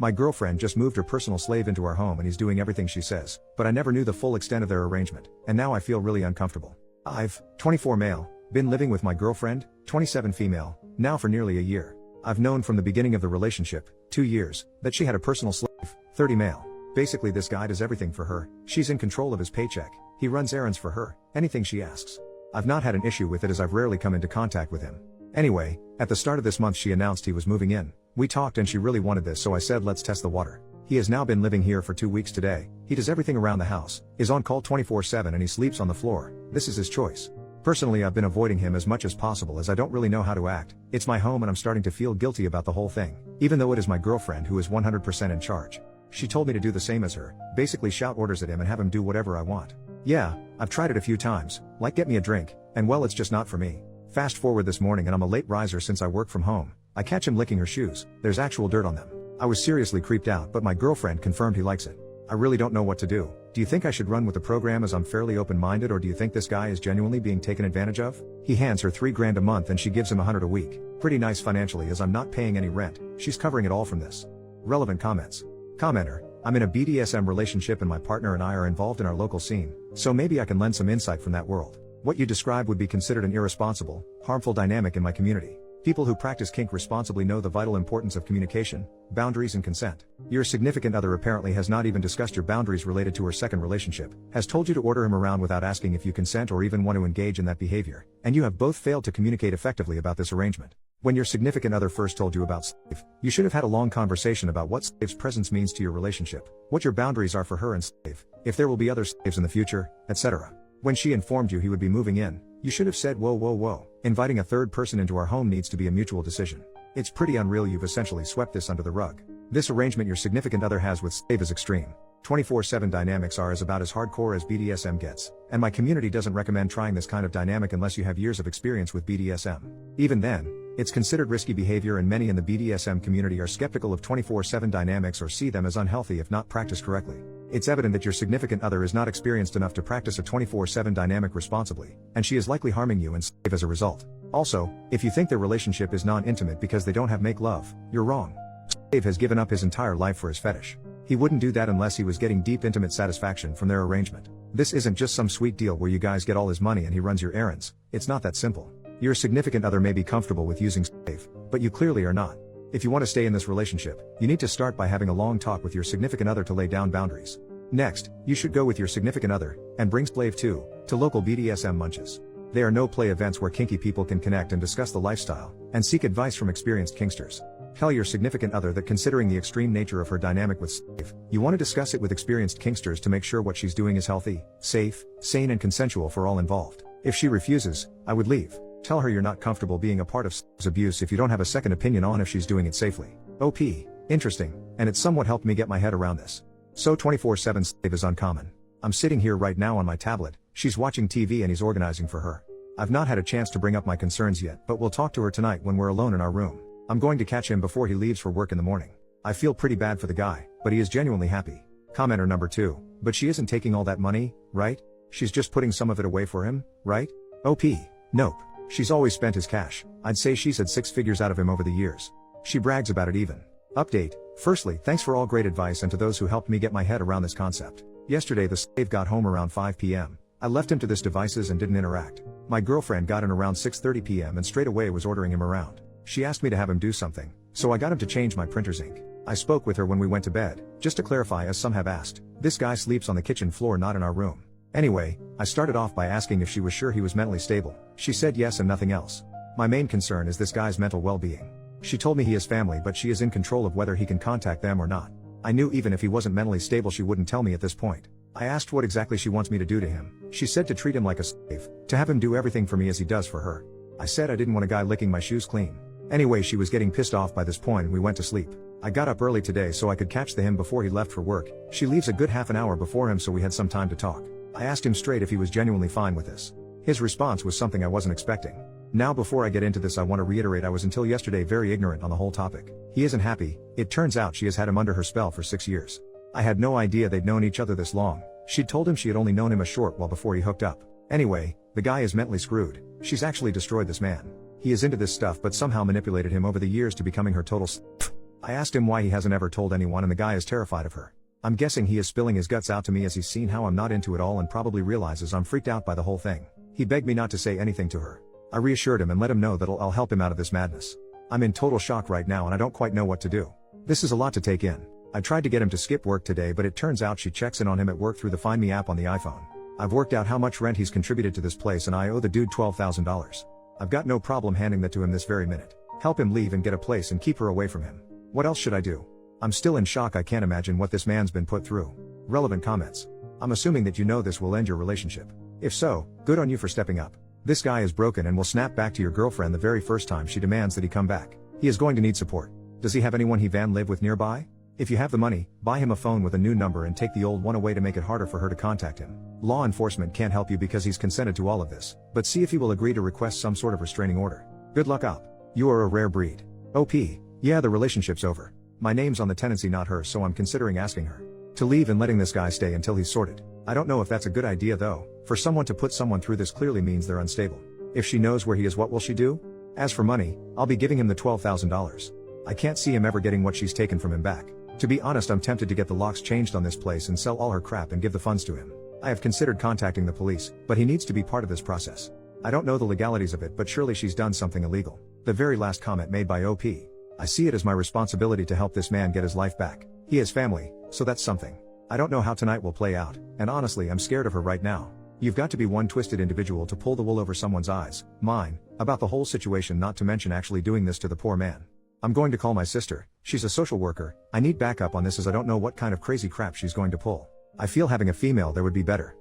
My girlfriend just moved her personal slave into our home and he's doing everything she says, but I never knew the full extent of their arrangement, and now I feel really uncomfortable. I've, 24 male, been living with my girlfriend, 27 female, now for nearly a year. I've known from the beginning of the relationship, 2 years, that she had a personal slave, 30 male. Basically this guy does everything for her, she's in control of his paycheck, he runs errands for her, anything she asks. I've not had an issue with it as I've rarely come into contact with him. Anyway, at the start of this month she announced he was moving in. We talked and she really wanted this, so I said let's test the water. He has now been living here for 2 weeks today, he does everything around the house, is on call 24/7 and he sleeps on the floor. This is his choice. Personally I've been avoiding him as much as possible as I don't really know how to act. It's my home and I'm starting to feel guilty about the whole thing, even though it is my girlfriend who is 100% in charge. She told me to do the same as her, basically shout orders at him and have him do whatever I want. Yeah, I've tried it a few times, like get me a drink, and well it's just not for me. Fast forward this morning and I'm a late riser since I work from home. I catch him licking her shoes, there's actual dirt on them. I was seriously creeped out, but my girlfriend confirmed he likes it. I really don't know what to do. Do you think I should run with the program as I'm fairly open-minded, or do you think this guy is genuinely being taken advantage of? He hands her $3 grand a month and she gives him $100 a week. Pretty nice financially as I'm not paying any rent, she's covering it all from this. Relevant comments. Commenter, I'm in a BDSM relationship and my partner and I are involved in our local scene, so maybe I can lend some insight from that world. What you describe would be considered an irresponsible, harmful dynamic in my community. People who practice kink responsibly know the vital importance of communication, boundaries and consent. Your significant other apparently has not even discussed your boundaries related to her second relationship, has told you to order him around without asking if you consent or even want to engage in that behavior, and you have both failed to communicate effectively about this arrangement. When your significant other first told you about slave, you should have had a long conversation about what slave's presence means to your relationship, what your boundaries are for her and slave, if there will be other slaves in the future, etc. When she informed you he would be moving in, you should have said whoa, inviting a third person into our home needs to be a mutual decision. It's pretty unreal you've essentially swept this under the rug. This arrangement your significant other has with slave is extreme. 24/7 dynamics are about as hardcore as BDSM gets, and my community doesn't recommend trying this kind of dynamic unless you have years of experience with BDSM. Even then, it's considered risky behavior and many in the BDSM community are skeptical of 24/7 dynamics or see them as unhealthy if not practiced correctly. It's evident that your significant other is not experienced enough to practice a 24/7 dynamic responsibly, and she is likely harming you and slave as a result. Also, if you think their relationship is non-intimate because they don't have make love, you're wrong. Slave has given up his entire life for his fetish. He wouldn't do that unless he was getting deep intimate satisfaction from their arrangement. This isn't just some sweet deal where you guys get all his money and he runs your errands. It's not that simple. Your significant other may be comfortable with using slave, but you clearly are not. If you want to stay in this relationship, you need to start by having a long talk with your significant other to lay down boundaries. Next, you should go with your significant other, and bring slave to local BDSM munches. They are no-play events where kinky people can connect and discuss the lifestyle, and seek advice from experienced kinksters. Tell your significant other that considering the extreme nature of her dynamic with slave, you want to discuss it with experienced kinksters to make sure what she's doing is healthy, safe, sane and consensual for all involved. If she refuses, I would leave. Tell her you're not comfortable being a part of slave's abuse if you don't have a second opinion on if she's doing it safely. OP. Interesting, and it somewhat helped me get my head around this. So 24/7 slave is uncommon. I'm sitting here right now on my tablet, she's watching TV and he's organizing for her. I've not had a chance to bring up my concerns yet, but we'll talk to her tonight when we're alone in our room. I'm going to catch him before he leaves for work in the morning. I feel pretty bad for the guy, but he is genuinely happy. Commenter number 2, but she isn't taking all that money, right? She's just putting some of it away for him, right? OP. Nope. She's always spent his cash. I'd say she's had 6 figures out of him over the years. She brags about it even. Update. Firstly, thanks for all great advice and to those who helped me get my head around this concept. Yesterday the slave got home around 5 p.m. I left him to his devices and didn't interact. My girlfriend got in around 6:30 p.m. and straight away was ordering him around. She asked me to have him do something, so I got him to change my printer's ink. I spoke with her when we went to bed, just to clarify as some have asked, this guy sleeps on the kitchen floor not in our room. Anyway, I started off by asking if she was sure he was mentally stable. She said yes and nothing else. My main concern is this guy's mental well-being. She told me he has family but she is in control of whether he can contact them or not. I knew even if he wasn't mentally stable she wouldn't tell me at this point. I asked what exactly she wants me to do to him. She said to treat him like a slave, to have him do everything for me as he does for her. I said I didn't want a guy licking my shoes clean. Anyway, she was getting pissed off by this point and we went to sleep. I got up early today so I could catch him before he left for work. She leaves a good half an hour before him so we had some time to talk. I asked him straight if he was genuinely fine with this. His response was something I wasn't expecting. Now before I get into this I want to reiterate I was until yesterday very ignorant on the whole topic. He isn't happy. It turns out she has had him under her spell for 6 years. I had no idea they'd known each other this long. She'd told him she had only known him a short while before he hooked up. Anyway, the guy is mentally screwed. She's actually destroyed this man. He is into this stuff but somehow manipulated him over the years to becoming her total slave. I asked him why he hasn't ever told anyone and the guy is terrified of her. I'm guessing he is spilling his guts out to me as he's seen how I'm not into it all and probably realizes I'm freaked out by the whole thing. He begged me not to say anything to her. I reassured him and let him know that I'll help him out of this madness. I'm in total shock right now and I don't quite know what to do. This is a lot to take in. I tried to get him to skip work today, but it turns out she checks in on him at work through the Find Me app on the iPhone. I've worked out how much rent he's contributed to this place and I owe the dude $12,000. I've got no problem handing that to him this very minute. Help him leave and get a place and keep her away from him. What else should I do? I'm still in shock. I can't imagine what this man's been put through. Relevant comments. I'm assuming that you know this will end your relationship. If so, good on you for stepping up. This guy is broken and will snap back to your girlfriend the very first time she demands that he come back. He is going to need support. Does he have anyone he van live with nearby? If you have the money, buy him a phone with a new number and take the old one away to make it harder for her to contact him. Law enforcement can't help you because he's consented to all of this, but see if he will agree to request some sort of restraining order. Good luck up. You are a rare breed. OP. Yeah, the relationship's over. My name's on the tenancy, not hers, so I'm considering asking her to leave and letting this guy stay until he's sorted. I don't know if that's a good idea though. For someone to put someone through this clearly means they're unstable. If she knows where he is, what will she do? As for money, I'll be giving him the $12,000. I can't see him ever getting what she's taken from him back. To be honest, I'm tempted to get the locks changed on this place and sell all her crap and give the funds to him. I have considered contacting the police, but he needs to be part of this process. I don't know the legalities of it, but surely she's done something illegal. The very last comment made by OP. I see it as my responsibility to help this man get his life back. He has family, so that's something. I don't know how tonight will play out, and honestly I'm scared of her right now. You've got to be one twisted individual to pull the wool over someone's eyes, mine, about the whole situation, not to mention actually doing this to the poor man. I'm going to call my sister. She's a social worker. I need backup on this as I don't know what kind of crazy crap she's going to pull. I feel having a female there would be better.